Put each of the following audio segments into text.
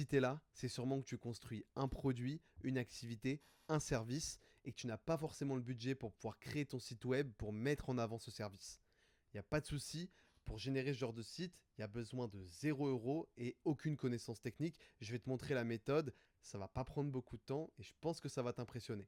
Si tu es là, c'est sûrement que tu construis un produit, une activité, un service et que tu n'as pas forcément le budget pour pouvoir créer ton site web pour mettre en avant ce service. Il n'y a pas de souci, pour générer ce genre de site, il y a besoin de 0 € et aucune connaissance technique. Je vais te montrer la méthode, ça va pas prendre beaucoup de temps et je pense que ça va t'impressionner.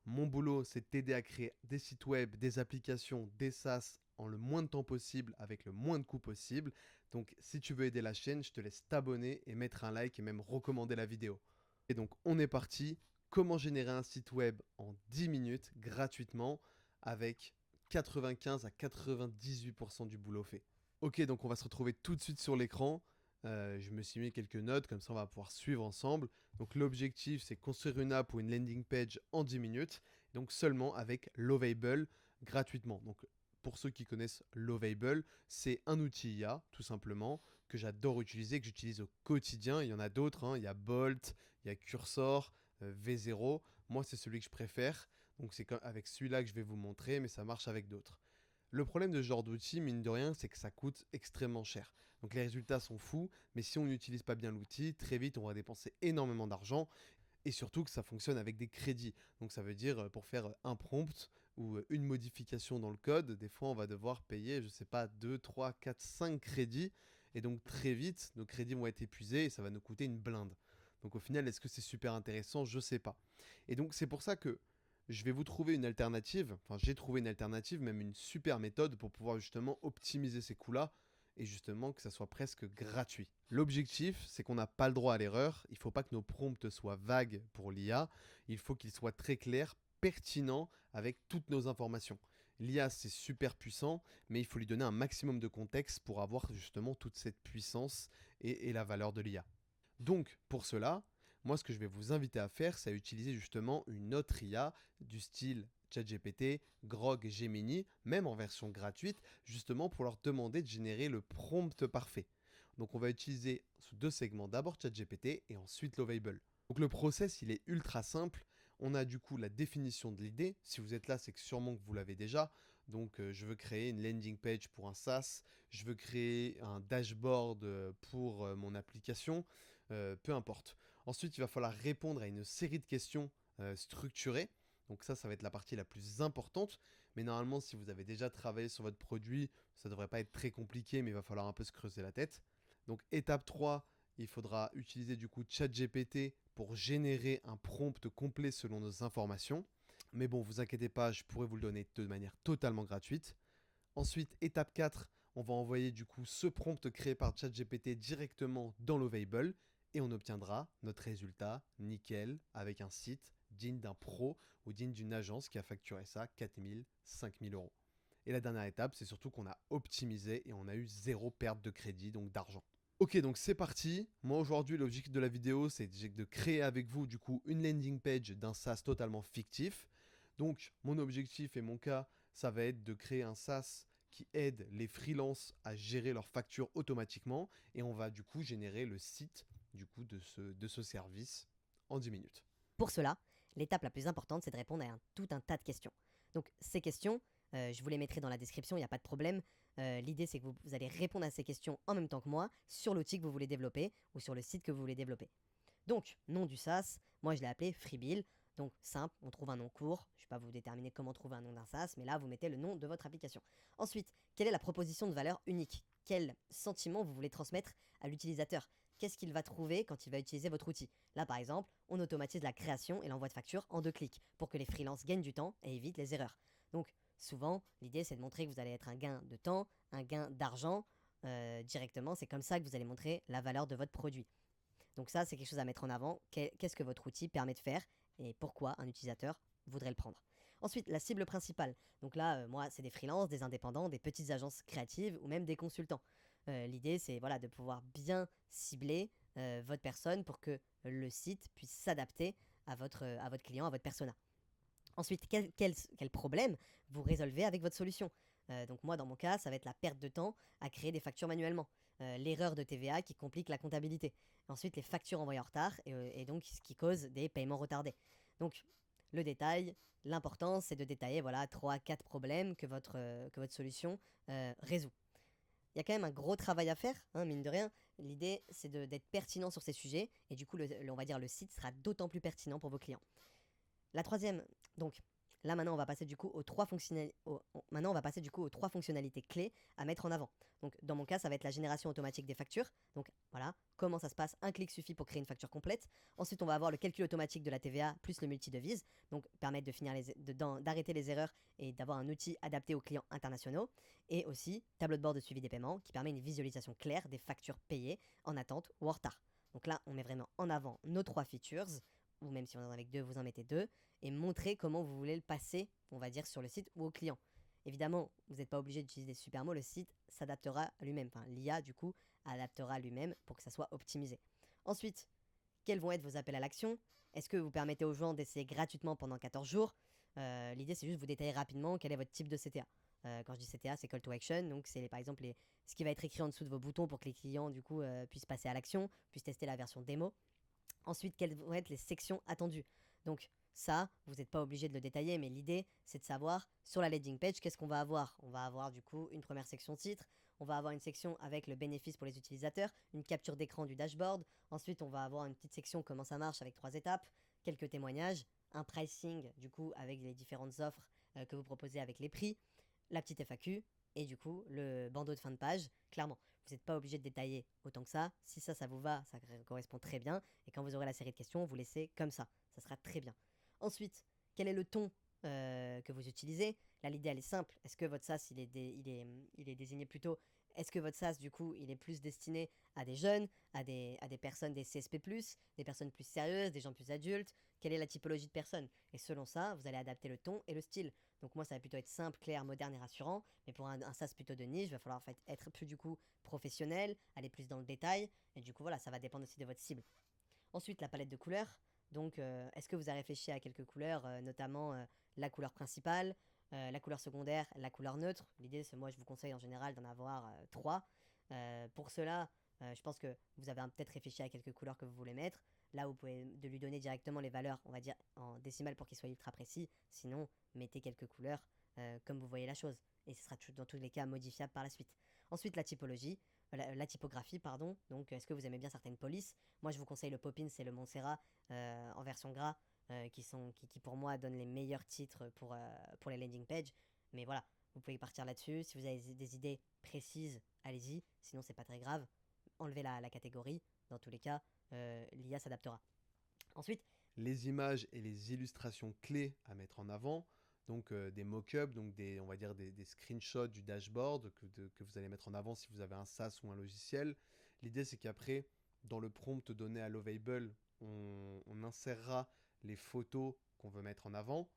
Mon boulot, c'est de t'aider à créer des sites web, des applications, des SaaS en le moins de temps possible, avec le moins de coûts possible. Donc si tu veux aider la chaîne, je te laisse t'abonner et mettre un like et même recommander la vidéo. Et donc on est parti. Comment générer un site web en 10 minutes gratuitement avec 95 à 98% du boulot fait. Ok, donc on va se retrouver tout de suite sur l'écran. Je me suis mis quelques notes, comme ça on va pouvoir suivre ensemble. Donc l'objectif, c'est construire une app ou une landing page en 10 minutes, donc seulement avec Lovable gratuitement. Donc pour ceux qui connaissent Lovable, c'est un outil IA, tout simplement, que j'adore utiliser, que j'utilise au quotidien. Il y en a d'autres, hein. Il y a Bolt, il y a Cursor, V0. Moi, c'est celui que je préfère. Donc c'est avec celui-là que je vais vous montrer, mais ça marche avec d'autres. Le problème de ce genre d'outil, mine de rien, c'est que ça coûte extrêmement cher. Donc les résultats sont fous, mais si on n'utilise pas bien l'outil, très vite on va dépenser énormément d'argent et surtout que ça fonctionne avec des crédits. Donc ça veut dire pour faire un prompt ou une modification dans le code, des fois on va devoir payer, je sais pas, 2, 3, 4, 5 crédits et donc très vite nos crédits vont être épuisés et ça va nous coûter une blinde. Donc au final, est-ce que c'est super intéressant? Je sais pas. Et donc c'est pour ça que je vais vous trouver une alternative, enfin j'ai trouvé une alternative, même une super méthode pour pouvoir justement optimiser ces coûts-là et justement que ça soit presque gratuit. L'objectif, c'est qu'on n'a pas le droit à l'erreur, il ne faut pas que nos prompts soient vagues pour l'IA, il faut qu'ils soient très clairs, pertinents avec toutes nos informations. L'IA, c'est super puissant, mais il faut lui donner un maximum de contexte pour avoir justement toute cette puissance et la valeur de l'IA. Donc, pour cela, moi, ce que je vais vous inviter à faire, c'est à utiliser justement une autre IA du style ChatGPT, Grok, Gemini, même en version gratuite, justement pour leur demander de générer le prompt parfait. Donc, on va utiliser sous deux segments, d'abord ChatGPT et ensuite Lovable. Donc, le process, il est ultra simple. On a du coup la définition de l'idée. Si vous êtes là, c'est que sûrement que vous l'avez déjà. Donc, je veux créer une landing page pour un SaaS. Je veux créer un dashboard pour mon application. Peu importe. Ensuite, il va falloir répondre à une série de questions structurées. Donc ça va être la partie la plus importante. Mais normalement, si vous avez déjà travaillé sur votre produit, ça ne devrait pas être très compliqué, mais il va falloir un peu se creuser la tête. Donc étape 3, il faudra utiliser du coup ChatGPT pour générer un prompt complet selon nos informations. Mais bon, vous inquiétez pas, je pourrais vous le donner de manière totalement gratuite. Ensuite, étape 4, on va envoyer du coup ce prompt créé par ChatGPT directement dans Lovable et on obtiendra notre résultat nickel avec un site digne d'un pro ou digne d'une agence qui a facturé ça 4000, 5000 euros. Et la dernière étape, c'est surtout qu'on a optimisé et on a eu zéro perte de crédit, donc d'argent. Ok, donc c'est parti. Moi aujourd'hui, l'objectif de la vidéo, c'est de créer avec vous du coup une landing page d'un SaaS totalement fictif. Donc mon objectif et mon cas, ça va être de créer un SaaS qui aide les freelances à gérer leurs factures automatiquement et on va du coup générer le site du coup de ce service en 10 minutes. Pour cela, l'étape la plus importante, c'est de répondre à tout un tas de questions. Donc ces questions, je vous les mettrai dans la description, il n'y a pas de problème. L'idée, c'est que vous allez répondre à ces questions en même temps que moi sur l'outil que vous voulez développer ou sur le site que vous voulez développer. Donc, nom du SaaS, moi je l'ai appelé Freebill. Donc simple, on trouve un nom court. Je ne vais pas vous déterminer comment trouver un nom d'un SaaS, mais là vous mettez le nom de votre application. Ensuite, quelle est la proposition de valeur unique? Quel sentiment vous voulez transmettre à l'utilisateur? Qu'est-ce qu'il va trouver quand il va utiliser votre outil? Là par exemple, on automatise la création et l'envoi de factures en 2 clics pour que les freelances gagnent du temps et évitent les erreurs. Donc souvent, l'idée c'est de montrer que vous allez être un gain de temps, un gain d'argent directement. C'est comme ça que vous allez montrer la valeur de votre produit. Donc ça, c'est quelque chose à mettre en avant. Qu'est-ce que votre outil permet de faire et pourquoi un utilisateur voudrait le prendre. Ensuite, la cible principale. Donc là, moi, c'est des freelances, des indépendants, des petites agences créatives ou même des consultants. L'idée, c'est voilà, de pouvoir bien cibler votre personne pour que le site puisse s'adapter à votre client, à votre persona. Ensuite, quel problème vous résolvez avec votre solution? Donc moi, dans mon cas, ça va être la perte de temps à créer des factures manuellement. L'erreur de TVA qui complique la comptabilité. Ensuite, les factures envoyées en retard et donc ce qui cause des paiements retardés. Donc, le détail, l'important, c'est de détailler voilà, 3 à 4 problèmes que votre solution résout. il y a quand même un gros travail à faire, hein, mine de rien. L'idée, c'est d'être pertinent sur ces sujets, et du coup, on va dire le site sera d'autant plus pertinent pour vos clients. La troisième, donc là maintenant on va passer du coup maintenant on va passer du coup aux trois fonctionnalités clés à mettre en avant. Donc dans mon cas ça va être la génération automatique des factures. Donc voilà, comment ça se passe, un clic suffit pour créer une facture complète. Ensuite on va avoir le calcul automatique de la TVA plus le multidevise, donc permettre de finir d'arrêter les erreurs et d'avoir un outil adapté aux clients internationaux. Et aussi tableau de bord de suivi des paiements qui permet une visualisation claire des factures payées en attente ou en retard. Donc là on met vraiment en avant nos trois features, ou même si on en a avec deux, vous en mettez deux, et montrer comment vous voulez le passer, on va dire, sur le site ou au client. Évidemment, vous n'êtes pas obligé d'utiliser des super mots, le site s'adaptera à lui-même. Enfin, l'IA, du coup, adaptera à lui-même pour que ça soit optimisé. Ensuite, quels vont être vos appels à l'action? Est-ce que vous permettez aux gens d'essayer gratuitement pendant 14 jours? L'idée, c'est juste de vous détailler rapidement quel est votre type de CTA. Quand je dis CTA, c'est Call to Action, donc c'est par exemple ce qui va être écrit en dessous de vos boutons pour que les clients, du coup, puissent passer à l'action, puissent tester la version démo. Ensuite, quelles vont être les sections attendues? Donc ça, vous n'êtes pas obligé de le détailler, mais l'idée, c'est de savoir sur la landing page, qu'est-ce qu'on va avoir? On va avoir du coup une première section titre, on va avoir une section avec le bénéfice pour les utilisateurs, une capture d'écran du dashboard, ensuite on va avoir une petite section comment ça marche avec 3 étapes, quelques témoignages, un pricing du coup avec les différentes offres que vous proposez avec les prix, la petite FAQ et du coup le bandeau de fin de page. Clairement, vous n'êtes pas obligé de détailler autant que ça. Si ça vous va, ça correspond très bien. Et quand vous aurez la série de questions, vous laissez comme ça sera très bien. Ensuite, quel est le ton que vous utilisez? Là, l'idée, elle est simple. Est-ce que votre SaaS, il est désigné plutôt... Est-ce que votre SaaS, du coup, il est plus destiné à des jeunes, à des personnes, des CSP+, des personnes plus sérieuses, des gens plus adultes? Quelle est la typologie de personnes? Et selon ça, vous allez adapter le ton et le style. Donc moi, ça va plutôt être simple, clair, moderne et rassurant. Mais pour un SaaS plutôt de niche, il va falloir en fait, être plus, du coup, professionnel, aller plus dans le détail. Et du coup, voilà, ça va dépendre aussi de votre cible. Ensuite, la palette de couleurs. Donc, est-ce que vous avez réfléchi à quelques couleurs, notamment la couleur principale, la couleur secondaire, la couleur neutre? L'idée, c'est moi, je vous conseille en général d'en avoir trois. Pour cela, je pense que vous avez peut-être réfléchi à quelques couleurs que vous voulez mettre. Là, vous pouvez de lui donner directement les valeurs, on va dire en décimales pour qu'il soit ultra précis. Sinon, mettez quelques couleurs comme vous voyez la chose. Et ce sera dans tous les cas modifiable par la suite. Ensuite, la typologie. La typographie, pardon. Donc, est-ce que vous aimez bien certaines polices? Moi, je vous conseille le Poppins et le Montserrat en version gras, qui pour moi donnent les meilleurs titres pour les landing pages. Mais voilà, vous pouvez partir là-dessus. Si vous avez des idées précises, allez-y. Sinon, c'est pas très grave. Enlevez la catégorie. Dans tous les cas, l'IA s'adaptera. Ensuite, Les images et les illustrations clés à mettre en avant, donc des mock-ups, donc on va dire des screenshots du dashboard que vous allez mettre en avant si vous avez un SaaS ou un logiciel. L'idée c'est qu'après, dans le prompt donné à Lovable, on insérera les photos qu'on veut mettre en avant,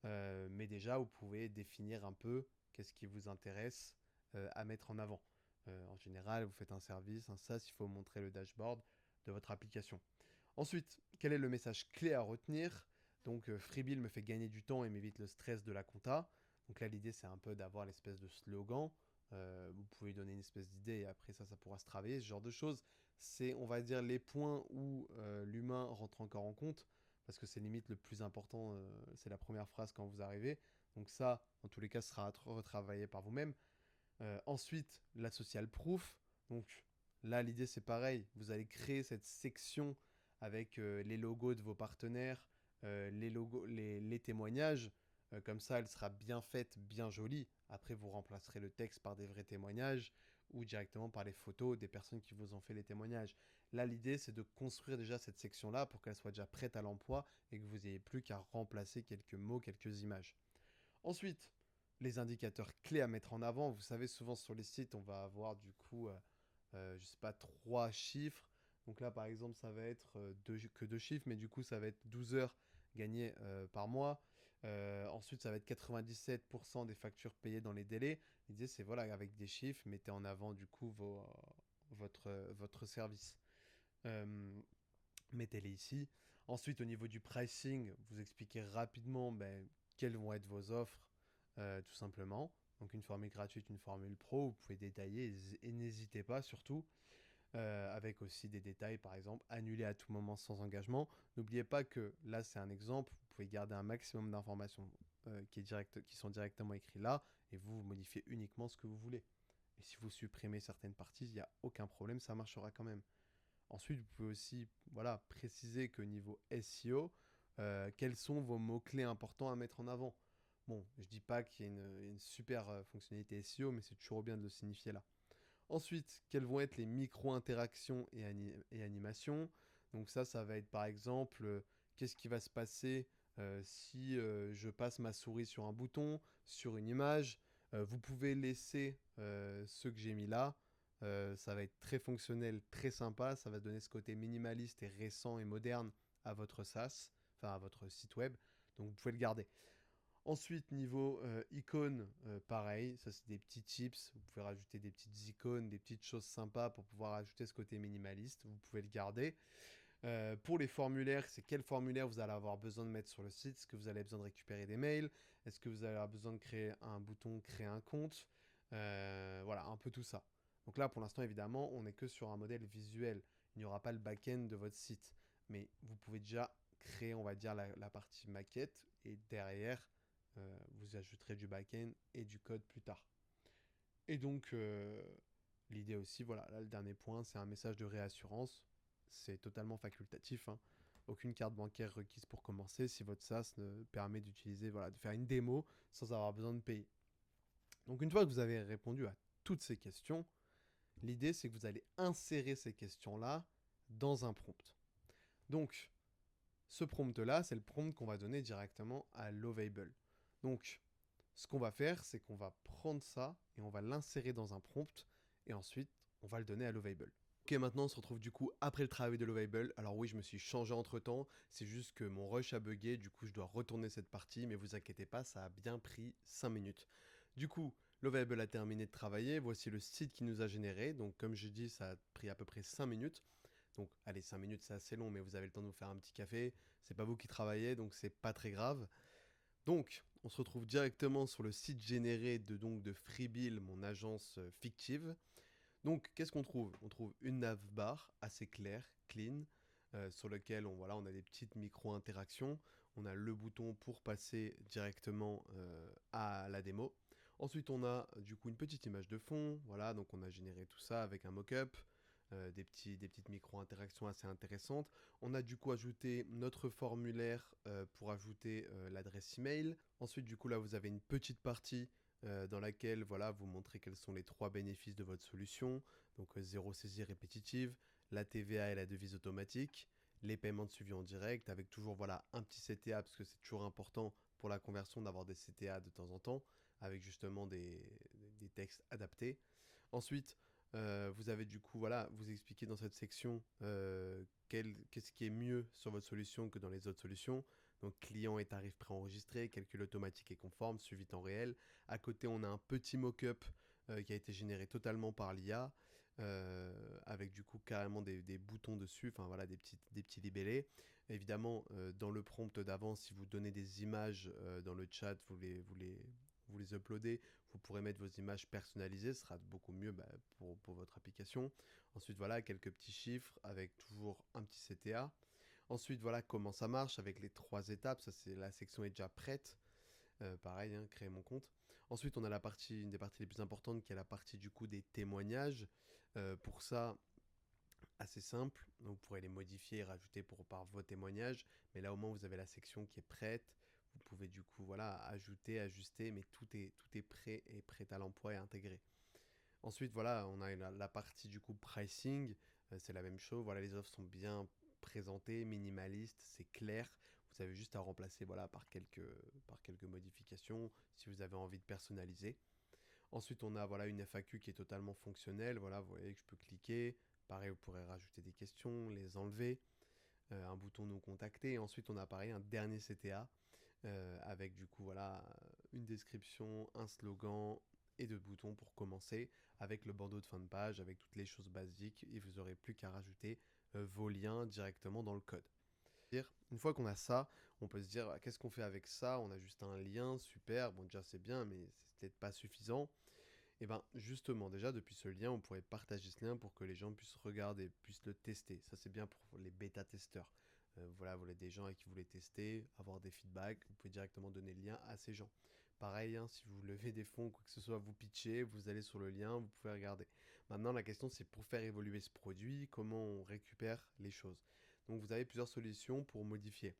mais déjà vous pouvez définir un peu qu'est-ce qui vous intéresse à mettre en avant. En général, vous faites un service, un SaaS, il faut montrer le dashboard de votre application. Ensuite, quel est le message clé à retenir? Donc, Freebill me fait gagner du temps et m'évite le stress de la compta. Donc là, l'idée, c'est un peu d'avoir l'espèce de slogan. Vous pouvez donner une espèce d'idée et après ça pourra se travailler. Ce genre de choses, c'est, on va dire, les points où l'humain rentre encore en compte. Parce que c'est limite le plus important, c'est la première phrase quand vous arrivez. Donc ça, en tous les cas, sera retravaillé par vous-même. Ensuite, la social proof. Donc là, l'idée, c'est pareil. Vous allez créer cette section avec les logos de vos partenaires, les témoignages. Comme ça, elle sera bien faite, bien jolie. Après, vous remplacerez le texte par des vrais témoignages ou directement par les photos des personnes qui vous ont fait les témoignages. Là, l'idée, c'est de construire déjà cette section-là pour qu'elle soit déjà prête à l'emploi et que vous n'ayez plus qu'à remplacer quelques mots, quelques images. Ensuite, les indicateurs clés à mettre en avant. Vous savez, souvent sur les sites, on va avoir du coup, je sais pas, trois chiffres. Donc là, par exemple, ça va être que deux chiffres, mais du coup, ça va être 12 heures gagnées par mois. Ensuite, ça va être 97% des factures payées dans les délais. L'idée, c'est voilà, avec des chiffres, mettez en avant du coup votre service. Mettez-les ici. Ensuite, au niveau du pricing, vous expliquez rapidement quelles vont être vos offres, tout simplement. Donc une formule gratuite, une formule pro, vous pouvez détailler et n'hésitez pas surtout. Avec aussi des détails, par exemple, annuler à tout moment sans engagement. N'oubliez pas que là, c'est un exemple, vous pouvez garder un maximum d'informations qui sont directement écrites là, et vous modifiez uniquement ce que vous voulez. Et si vous supprimez certaines parties, il n'y a aucun problème, ça marchera quand même. Ensuite, vous pouvez aussi voilà, préciser que niveau SEO, quels sont vos mots-clés importants à mettre en avant. Bon, je dis pas qu'il y a une super fonctionnalité SEO, mais c'est toujours bien de le signifier là. Ensuite, quelles vont être les micro-interactions et animations. Donc ça va être par exemple, qu'est-ce qui va se passer si je passe ma souris sur un bouton, sur une image. Vous pouvez laisser ce que j'ai mis là. Ça va être très fonctionnel, très sympa. Ça va donner ce côté minimaliste et récent et moderne à votre SaaS, enfin à votre site web. Donc vous pouvez le garder. Ensuite, niveau icônes, pareil, ça c'est des petits tips. Vous pouvez rajouter des petites icônes, des petites choses sympas pour pouvoir ajouter ce côté minimaliste. Vous pouvez le garder. Pour les formulaires, c'est quel formulaire vous allez avoir besoin de mettre sur le site. Est-ce que vous avez besoin de récupérer des mails? Est-ce que vous allez avoir besoin de créer un bouton créer un compte? Voilà, un peu tout ça. Donc là, pour l'instant, évidemment, on n'est que sur un modèle visuel. Il n'y aura pas le back-end de votre site. Mais vous pouvez déjà créer, on va dire, la partie maquette. Et derrière, vous ajouterez du back-end et du code plus tard. Et donc, l'idée aussi, voilà, là, le dernier point, c'est un message de réassurance. C'est totalement facultatif, hein. Aucune carte bancaire requise pour commencer si votre SaaS ne permet d'utiliser, voilà, de faire une démo sans avoir besoin de payer. Donc, une fois que vous avez répondu à toutes ces questions, l'idée, c'est que vous allez insérer ces questions-là dans un prompt. Donc, ce prompt-là, c'est le prompt qu'on va donner directement à Lovable. Donc, ce qu'on va faire, c'est qu'on va prendre ça et on va l'insérer dans un prompt et ensuite, on va le donner à Lovable. Ok, maintenant on se retrouve du coup après le travail de Lovable. Alors oui, je me suis changé entre temps, c'est juste que mon rush a bugué, du coup je dois retourner cette partie, mais vous inquiétez pas, ça a bien pris 5 minutes. Du coup, Lovable a terminé de travailler, voici le site qui nous a généré, donc comme je dis, ça a pris à peu près 5 minutes. Donc allez, 5 minutes c'est assez long, mais vous avez le temps de vous faire un petit café, c'est pas vous qui travaillez, donc c'est pas très grave. Donc, on se retrouve directement sur le site généré de Freebill, mon agence fictive. Donc, qu'est-ce qu'on trouve? On trouve une navbar assez claire, clean, sur lequel voilà, on a des petites micro-interactions. On a le bouton pour passer directement à la démo. Ensuite, on a du coup une petite image de fond. Voilà, donc on a généré tout ça avec un mock-up. Des petites micro-interactions assez intéressantes. On a du coup ajouté notre formulaire pour ajouter l'adresse email. Ensuite, du coup, là, vous avez une petite partie dans laquelle voilà, vous montrez quels sont les 3 bénéfices de votre solution. Donc, zéro saisie répétitive, la TVA et la devise automatique, les paiements de suivi en direct, avec toujours voilà, un petit CTA, parce que c'est toujours important pour la conversion d'avoir des CTA de temps en temps, avec justement des textes adaptés. Ensuite, vous avez du coup, voilà, vous expliquez dans cette section qu'est-ce qui est mieux sur votre solution que dans les autres solutions. Donc, client et tarif préenregistré, calcul automatique et conforme, suivi temps réel. À côté, on a un petit mock-up qui a été généré totalement par l'IA, avec du coup carrément des boutons dessus, enfin voilà, des petits libellés. Évidemment, dans le prompt d'avant, si vous donnez des images dans le chat, vous les uploadez, vous pourrez mettre vos images personnalisées, ce sera beaucoup mieux pour votre application. Ensuite, voilà, quelques petits chiffres avec toujours un petit CTA. Ensuite, voilà comment ça marche avec les 3 étapes. Ça, c'est la section est déjà prête. Pareil, hein, créer mon compte. Ensuite, on a une des parties les plus importantes qui est la partie du coup des témoignages. Pour ça, assez simple. Donc, vous pourrez les modifier et rajouter par vos témoignages. Mais là, au moins, vous avez la section qui est prête. Vous pouvez du coup voilà, ajouter, ajuster, mais tout est prêt et prêt à l'emploi et intégré. Ensuite, voilà, on a la partie du coup pricing. C'est la même chose. Voilà, les offres sont bien présentées, minimalistes, c'est clair. Vous avez juste à remplacer voilà, par quelques modifications si vous avez envie de personnaliser. Ensuite, on a voilà, une FAQ qui est totalement fonctionnelle. Voilà, vous voyez que je peux cliquer. Pareil, vous pourrez rajouter des questions, les enlever. Un bouton nous contacter. Et ensuite, on a pareil un dernier CTA avec du coup voilà une description, un slogan et 2 boutons pour commencer avec le bandeau de fin de page, avec toutes les choses basiques et vous n'aurez plus qu'à rajouter vos liens directement dans le code. Une fois qu'on a ça, on peut se dire qu'est-ce qu'on fait avec ça? On a juste un lien, super, bon déjà c'est bien mais c'est peut-être pas suffisant. Et bien justement déjà depuis ce lien on pourrait partager ce lien pour que les gens puissent regarder, puissent le tester. Ça c'est bien pour les bêta-testeurs. Voilà, vous avez des gens avec qui vous voulez tester, avoir des feedbacks, vous pouvez directement donner le lien à ces gens. Pareil, hein, si vous levez des fonds, quoi que ce soit, vous pitchez, vous allez sur le lien, vous pouvez regarder. Maintenant, la question, c'est pour faire évoluer ce produit, comment on récupère les choses. Donc, vous avez plusieurs solutions pour modifier.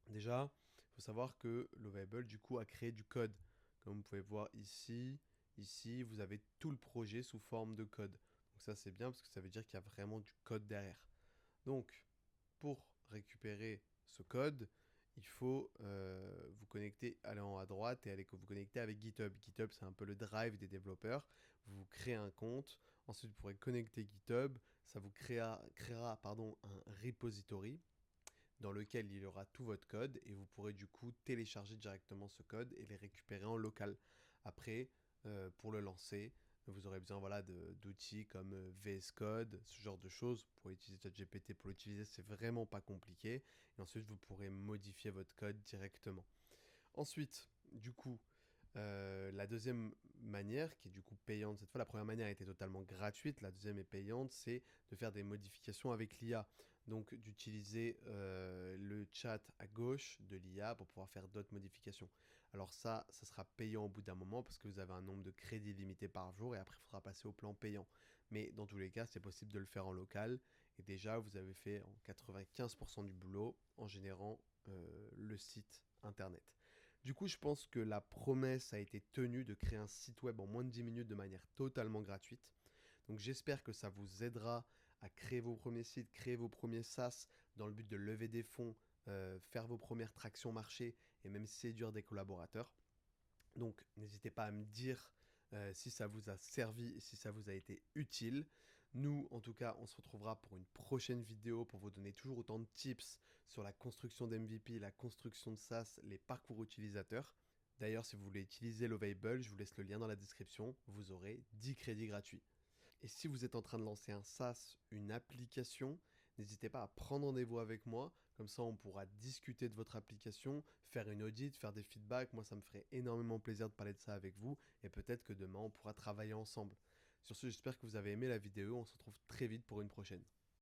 Déjà, il faut savoir que Lovable, du coup, a créé du code. Comme vous pouvez voir ici, vous avez tout le projet sous forme de code. Donc ça, c'est bien parce que ça veut dire qu'il y a vraiment du code derrière. Donc, pour récupérer ce code, il faut vous connecter, aller en haut à droite et aller vous connecter avec GitHub. GitHub, c'est un peu le drive des développeurs. Vous créez un compte, ensuite vous pourrez connecter GitHub, ça vous créera un repository dans lequel il y aura tout votre code et vous pourrez du coup télécharger directement ce code et les récupérer en local. Après, pour le lancer, vous aurez besoin voilà, d'outils comme VS Code, ce genre de choses. Vous pourrez utiliser ChatGPT pour l'utiliser, c'est vraiment pas compliqué. Et ensuite, vous pourrez modifier votre code directement. Ensuite, du coup, la deuxième manière, qui est du coup payante, cette fois la première manière était totalement gratuite, la deuxième est payante, c'est de faire des modifications avec l'IA. Donc d'utiliser le chat à gauche de l'IA pour pouvoir faire d'autres modifications. Alors ça sera payant au bout d'un moment parce que vous avez un nombre de crédits limité par jour et après il faudra passer au plan payant. Mais dans tous les cas, c'est possible de le faire en local et déjà vous avez fait en 95% du boulot en générant le site internet. Du coup, je pense que la promesse a été tenue de créer un site web en moins de 10 minutes de manière totalement gratuite. Donc j'espère que ça vous aidera à créer vos premiers sites, créer vos premiers SaaS dans le but de lever des fonds, faire vos premières tractions marché et même séduire des collaborateurs. Donc n'hésitez pas à me dire si ça vous a servi et si ça vous a été utile. Nous, en tout cas, on se retrouvera pour une prochaine vidéo pour vous donner toujours autant de tips sur la construction d'MVP, la construction de SaaS, les parcours utilisateurs. D'ailleurs, si vous voulez utiliser Lovable, je vous laisse le lien dans la description. Vous aurez 10 crédits gratuits. Et si vous êtes en train de lancer un SaaS, une application, n'hésitez pas à prendre rendez-vous avec moi. Comme ça, on pourra discuter de votre application, faire une audit, faire des feedbacks. Moi, ça me ferait énormément plaisir de parler de ça avec vous. Et peut-être que demain, on pourra travailler ensemble. Sur ce, j'espère que vous avez aimé la vidéo. On se retrouve très vite pour une prochaine.